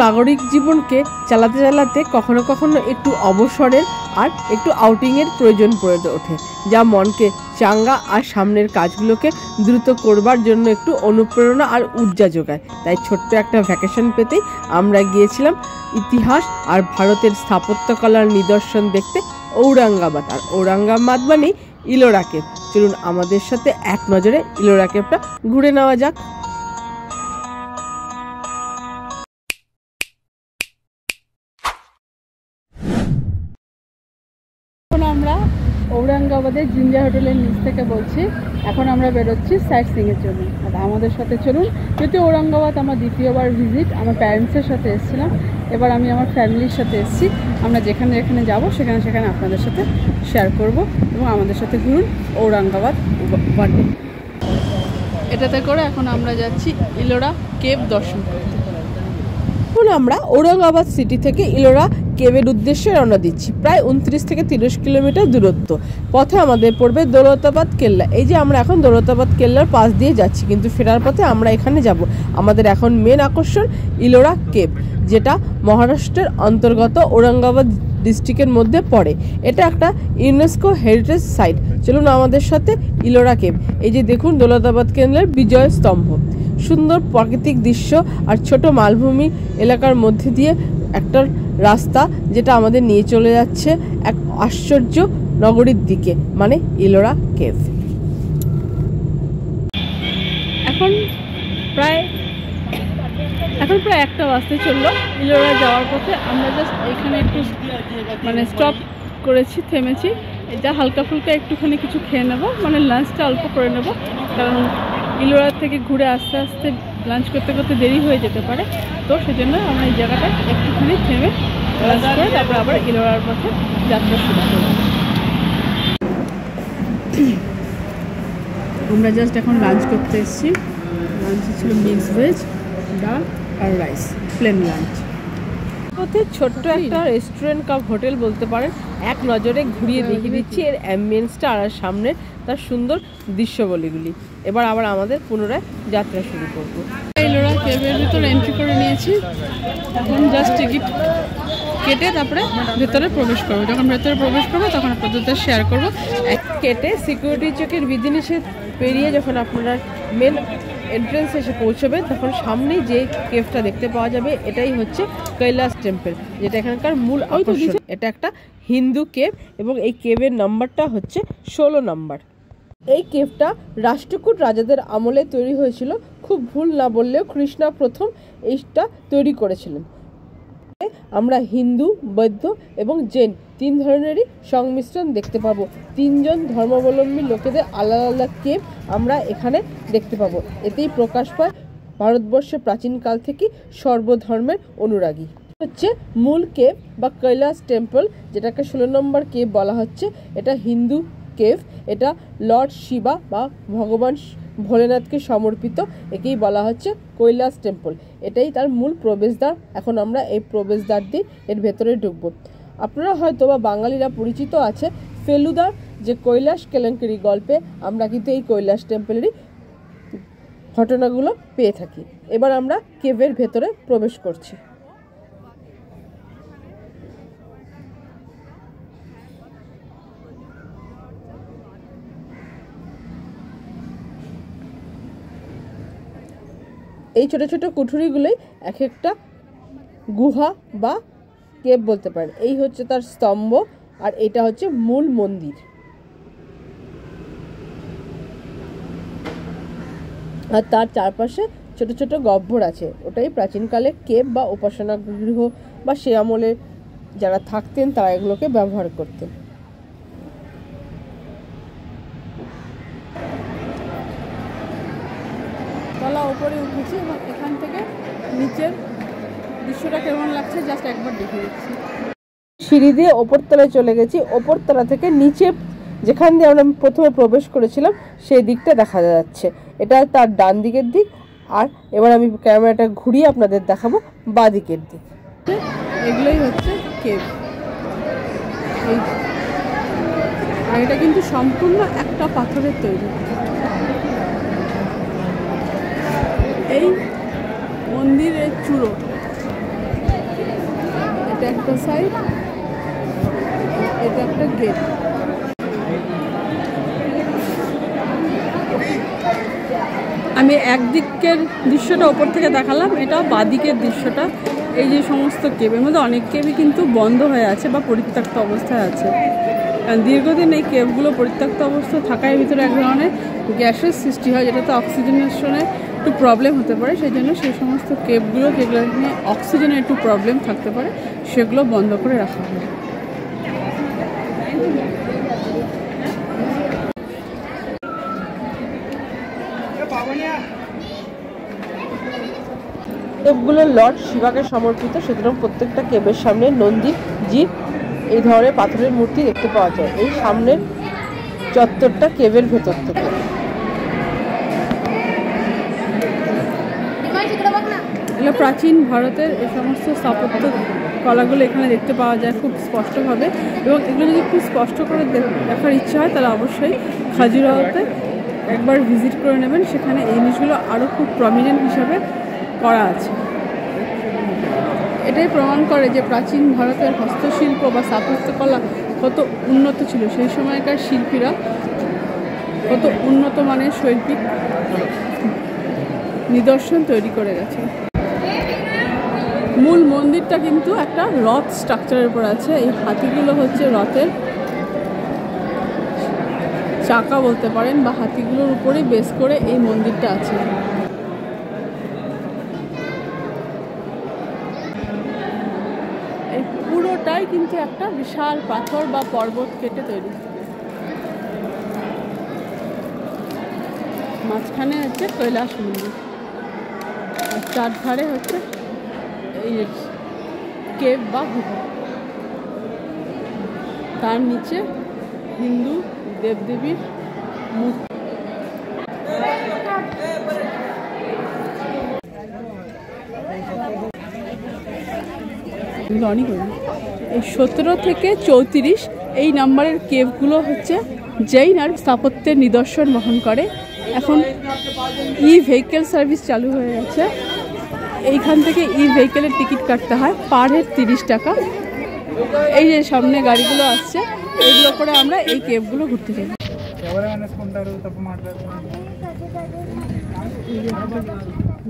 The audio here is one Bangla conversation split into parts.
নাগরিক জীবনকে চালাতে চালাতে কখনো কখনো একটু অবসরের আর একটু আউটিংয়ের প্রয়োজন পড়ে ওঠে, যা মনকে চাঙ্গা আর সামনের কাজগুলোকে দ্রুত করবার জন্য একটু অনুপ্রেরণা আর ঊর্জা যোগায়। তাই ছোট্ট একটা ভ্যাকেশন পেতেই আমরা গিয়েছিলাম ইতিহাস আর ভারতের স্থাপত্যকলার নিদর্শন দেখতে ঔরঙ্গাবাদ। আর ঔরঙ্গাবাদ মানে ইলোরা কেভ। চলুন আমাদের সাথে এক নজরে ইলোরা কেভটা ঘুরে নেওয়া যাক। এখন আমরা ঔরঙ্গাবাদের জিঞ্জার হোটেলের নিচ থেকে বলছি। এখন আমরা বেরোচ্ছি সাইট সিইংয়ের জন্য। আর আমাদের সাথে চলুন। যেহেতু ঔরঙ্গাবাদ আমার দ্বিতীয়বার ভিজিট, আমার প্যারেন্টসের সাথে এসেছিলাম, এবার আমি আমার ফ্যামিলির সাথে এসেছি। আমরা যেখানে যেখানে যাব সেখানে আপনাদের সাথে শেয়ার করব এবং আমাদের সাথে ঘুরুন ঔরঙ্গাবাদ ওয়ানে। এটাতে করে এখন আমরা যাচ্ছি ইলোরা কেভ দর্শন করতে। এখন আমরা ঔরঙ্গাবাদ সিটি থেকে ইলোরা কেভের উদ্দেশ্যে রওনা দিচ্ছি। প্রায় 29 থেকে 30 কিলোমিটার দূরত্ব। পথে আমাদের পড়বে দৌলতাবাদ কেল্লা। এই যে আমরা এখন দৌলতাবাদ কেল্লার পাশ দিয়ে যাচ্ছি, কিন্তু ফেরার পথে আমরা এখানে যাব। আমাদের এখন মেন আকর্ষণ ইলোরা কেভ, যেটা মহারাষ্ট্রের অন্তর্গত ঔরঙ্গাবাদ ডিস্ট্রিক্টের মধ্যে পড়ে। এটা একটা ইউনেস্কো হেরিটেজ সাইট। চলুন আমাদের সাথে ইলোরা কেভ। এই যে দেখুন দৌলতাবাদ কেল্লার বিজয় স্তম্ভ, সুন্দর প্রাকৃতিক দৃশ্য আর ছোট মালভূমি এলাকার মধ্যে দিয়ে একটা রাস্তা, যেটা আমাদের নিয়ে চলে যাচ্ছে এক আশ্চর্য নগরীর দিকে, মানে ইলোরা কেভ। এখন প্রায় 1টা বাজতে চললো। ইলোরা যাওয়ার পথে আমরা জাস্ট এখানে একটু স্টপ করেছি, থেমেছি। এটা হালকা ফুলকা একটুখানি কিছু খেয়ে নেবো, লাঞ্চটা অল্প করে নেব, কারণ ইলোরা থেকে ঘুরে আস্তে আস্তে লাঞ্চ করতে করতে দেরি হয়ে যেতে পারে। তো সেজন্য আমরা এই জায়গাটায় একটুখানি থেমে লাঞ্চ করে তারপর আবার ইলোরার পথে যাত্রা শুরু করব। আমরা জাস্ট এখন লাঞ্চ করতে এসেছি। লাঞ্চে ছিল মিক্স ভেজ, ডাল আর রাইস, প্লেন লাঞ্চ। পথে ছোট্ট একটা রেস্টুরেন্ট কাম হোটেল বলতে পারেন। এক নজরে ঘুরিয়ে দেখিয়ে দিচ্ছি এর অ্যাম্বিয়েন্সটা আর সামনে তার সুন্দর দৃশ্যবলীগুলি। এবার আবার আমাদের পুনরায় যাত্রা শুরু করব। ইলোরা কেভের ভিতরে এন্ট্রি করে নিয়েছি। এখন জাস্ট টিকিট কেটে তারপরে ভেতরে প্রবেশ করবো। যখন ভেতরে প্রবেশ করবো তখন আপনাদের শেয়ার করবো। কেটে সিকিউরিটি চেকের বিধিনিষেধ পেরিয়ে যখন আপনারা মেন এন্ট্রেন্স এসে পৌঁছবেন, তখন সামনেই যে কেভটা দেখতে পাওয়া যাবে এটাই হচ্ছে কৈলাস টেম্পল, যেটা এখানকার মূল আকর্ষণ। এটা একটা হিন্দু কেভ এবং এই কেভের নাম্বারটা হচ্ছে 16 নম্বর। এই কেভটা রাষ্ট্রকূট রাজাদের আমলে তৈরি হয়েছিল। খুব ভুল না বললেও কৃষ্ণা প্রথম এইটা তৈরি করেছিলেন। আমরা হিন্দু, বৌদ্ধ এবং জৈন 3 ধরনেরই সংমিশ্রণ দেখতে পাবো। 3 জন ধর্মাবলম্বী লোকেদের আলাদা আলাদা কেভ আমরা এখানে দেখতে পাবো। এতেই প্রকাশ পায় ভারতবর্ষে প্রাচীনকাল থেকে সর্বধর্মের অনুরাগী। হচ্ছে মূল কেভ বা কৈলাস টেম্পল, যেটাকে 16 নম্বর কেভ বলা হচ্ছে। এটা হিন্দু কেভ। এটা লর্ড শিবা বা ভগবান ভোলেনাথকে সমর্পিত। একেই বলা হচ্ছে কৈলাস টেম্পল। এটাই তার মূল প্রবেশদ্বার। এখন আমরা এই প্রবেশদ্বার দিয়ে এর ভেতরে ঢুকবো। আপনারা হয়তো বা বাঙালিরা পরিচিত আছে ফেলুদার যে কৈলাস কেলেঙ্কারি গল্পে, আমরা কিন্তু এই কৈলাস টেম্পলেরই ঘটনাগুলো পেয়ে থাকি। এবার আমরা কেভের ভেতরে প্রবেশ করছি। এই ছোট ছোট কুঠুরিগুলোই এক একটা গুহা বা কেভ বলতে পারেন। এই হচ্ছে তার স্তম্ভ আর এটা হচ্ছে মূল মন্দির। আর তার চারপাশে ছোট ছোট গহ্বর আছে। ওটাই প্রাচীনকালে কেভ বা উপাসনা গৃহ বা সে আমলে যারা থাকতেন তারা এগুলোকে ব্যবহার করতেন। তলা ওপরে উঠেছি এবং এখান থেকে নিচের দৃশ্যটা কেমন লাগছে জাস্ট একবার দেখে দিচ্ছি। সিঁড়ি দিয়ে ওপরতলায় চলে গেছি। ওপরতলা থেকে নিচে যেখান দিয়ে আমরা প্রথমে প্রবেশ করেছিলাম সেই দিকটা দেখা যাচ্ছে। এটা তার ডান দিকের দিক। আর এবার আমি ক্যামেরাটা ঘুরিয়ে আপনাদের দেখাবো বাঁ দিকের দিক। এগুলোই হচ্ছে কেভ। আর এটা কিন্তু সম্পূর্ণ একটা পাথরের তৈরি। এই মন্দিরের চূড়ো দুটো সাইড, এটা একটা গেট। আমি একদিকের দৃশ্যটা ওপর থেকে দেখালাম, এটা বাঁদিকের দৃশ্যটা। এই যে সমস্ত কেবের মধ্যে অনেক কেবই কিন্তু বন্ধ হয়ে আছে বা পরিত্যক্ত অবস্থায় আছে। দীর্ঘদিন এই কেবগুলো পরিত্যক্ত অবস্থায় থাকার ভিতরে এক ধরনের গ্যাসের সৃষ্টি হয়, যেটাতে অক্সিজেনেশনের একটু প্রবলেম হতে পারে। সেই জন্য সেই সমস্ত কেবগুলো যেগুলো নিয়ে অক্সিজেনের একটু প্রবলেম থাকতে পারে সেগুলো বন্ধ করে রাখা হয়। কেবগুলো লর্ড শিবাকে সমর্পিত, সুতরাং প্রত্যেকটা কেবের সামনে নন্দী, জিপ এই ধরনের পাথরের মূর্তি দেখতে পাওয়া যায়। এই সামনের চত্বরটা কেবের ভেতর থেকে। এগুলো প্রাচীন ভারতের এই সমস্ত স্থাপত্য কলাগুলো এখানে দেখতে পাওয়া যায় খুব স্পষ্টভাবে, এবং এগুলো যদি খুব স্পষ্ট করে দেখার ইচ্ছা হয় তাহলে অবশ্যই খাজুরাহোতে একবার ভিজিট করে নেবেন। সেখানে এই জিনিসগুলো আরও খুব প্রমিনেন্ট হিসাবে করা আছে। এটাই প্রমাণ করে যে প্রাচীন ভারতের হস্তশিল্প বা স্থাপত্যকলা কত উন্নত ছিল। সেই সময়কার শিল্পীরা কত উন্নত মানের শৈল্পিক নিদর্শন তৈরি করে গেছে। মূল মন্দিরটা কিন্তু একটা রথ স্ট্রাকচারের উপর আছে। এই হাতিগুলো হচ্ছে রথের চাকা বলতে পারেন, বা হাতিগুলোর উপরেই বেস করে এই মন্দিরটা আছে। এই পুরোটাই কিন্তু একটা বিশাল পাথর বা পর্বত কেটে তৈরি। মাঝখানে হচ্ছে কৈলাস মন্দির, আর চারধারে হচ্ছে এই কেভ বা গুহা। তার নিচে হিন্দু দেবদেবীর মূর্তি। এই 17 থেকে 34 এই নাম্বারের কেভগুলো হচ্ছে জৈন আর স্থাপত্যের নিদর্শন বহন করে। এখন ভেহিকেল সার্ভিস চালু হয়ে গেছে। এইখান থেকে ভেহিকেলের টিকিট কাটতে হয়, পার হেড 30 টাকা। এই যে সামনে গাড়িগুলো আসছে, এইগুলো করে আমরা এই কেভগুলো ঘুরতে যাই।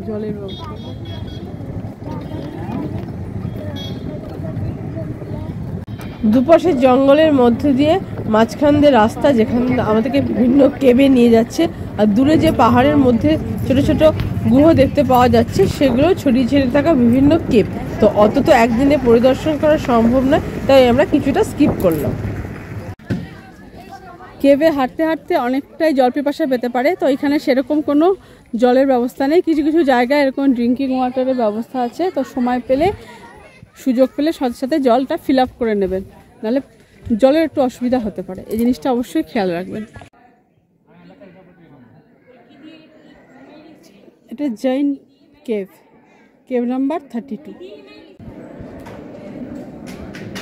জলের ব্যবস্থা, দুপাশের জঙ্গলের মধ্যে দিয়ে মাঝখান দিয়ে রাস্তা, যেখানে আমাদেরকে বিভিন্ন কেবে নিয়ে যাচ্ছে। আর দূরে যে পাহাড়ের মধ্যে ছোট ছোট গুহা দেখতে পাওয়া যাচ্ছে, সেগুলো ছড়িয়ে ছিটিয়ে থাকা বিভিন্ন কেব। তো অত তো একদিনে পরিদর্শন করা সম্ভব নয়, তাই আমরা কিছুটা স্কিপ করলাম। কেবে হাঁটতে হাঁটতে অনেকটাই জল পিপাসা পেতে পারে, তো এখানে সেরকম কোনো জলের ব্যবস্থা নেই। কিছু কিছু জায়গায় এরকম ড্রিঙ্কিং ওয়াটারের ব্যবস্থা আছে, তো সময় পেলে সুযোগ পেলে সাথে সাথে জলটা ফিল আপ করে নেবেন, নাহলে জলের একটু অসুবিধা হতে পারে। এই জিনিসটা অবশ্যই খেয়াল রাখবেন। এটা জৈন কেভ, কেভ নাম্বার 32।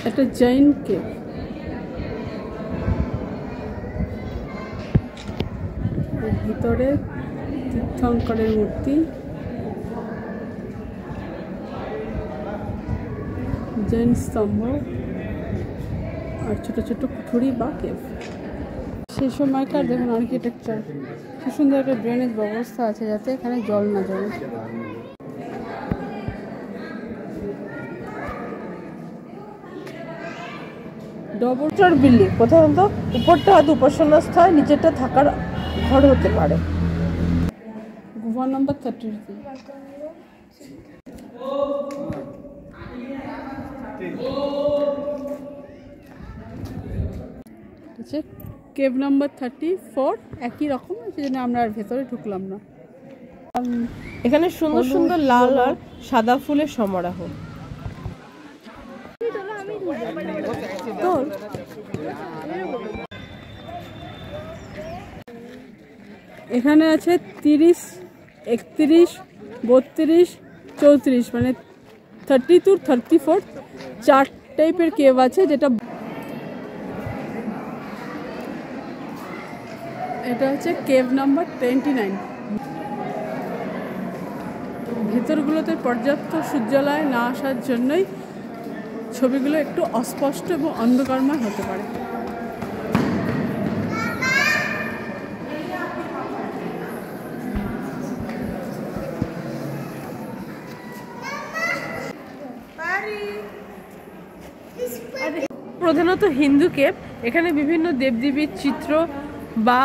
এটা জৈন কেভ। ভিতরে তীর্থঙ্করের মূর্তি, জৈন স্তম্ভ আর ছোট ছোট কুঠুরি বা কেভ। সেই সময়কার দেখুন আর্কিটেকচার, খুব সুন্দর একটা ড্রেনেজ ব্যবস্থা আছে যাতে এখানে জল না জমে। ডবল বিল্ডিং, প্রথমত উপরটা হয়তো উপাসনা স্থল, নিচেরটা থাকার ঘর হতে পারে। গুহা নাম্বার 33। কেভ নাম্বার 34 একই রকম, সেজন্য আমরা আর ভেতরে ঢুকলাম না। এখানে সুন্দর সুন্দর লাল আর সাদা ফুলের সমারোহ। এখানে আছে 30, 31, 32, 34, মানে 30 to 34 চার টাইপের কেভ আছে। যেটা এটা হচ্ছে কেভ নাম্বার 29। ভেতরগুলোতে পর্যাপ্ত সূর্যালয় না আসার জন্যই ছবিগুলো একটু অস্পষ্ট এবং অন্ধকারময় হতে পারে। প্রধানত হিন্দু কেভ। এখানে বিভিন্ন দেবদেবীর চিত্র বা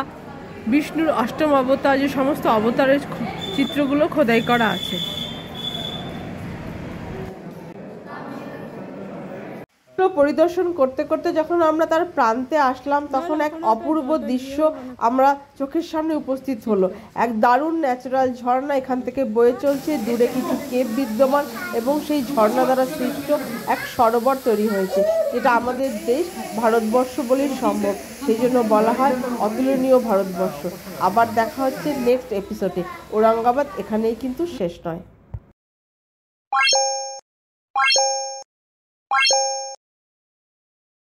বিষ্ণুর অষ্টম অবতার, যে সমস্ত অবতারের চিত্রগুলো খোদাই করা আছে। তো পরিদর্শন করতে করতে যখন আমরা তার প্রান্তে আসলাম, তখন এক অপূর্ব দৃশ্য আমরা চোখের সামনে উপস্থিত হলো। এক দারুণ ন্যাচারাল ঝর্ণা এখান থেকে বয়ে চলছে, দূরে কিছু কেভ বিদ্যমান এবং সেই ঝর্ণা দ্বারা সৃষ্ট এক সরোবর তৈরি হয়েছে, যেটা আমাদের দেশ ভারতবর্ষ বলেই সম্ভব। সেই জন্য বলা হয় অতুলনীয় ভারতবর্ষ। আবার দেখা হচ্ছে নেক্সট এপিসোডে। ঔরঙ্গাবাদ এখানেই কিন্তু শেষ নয়।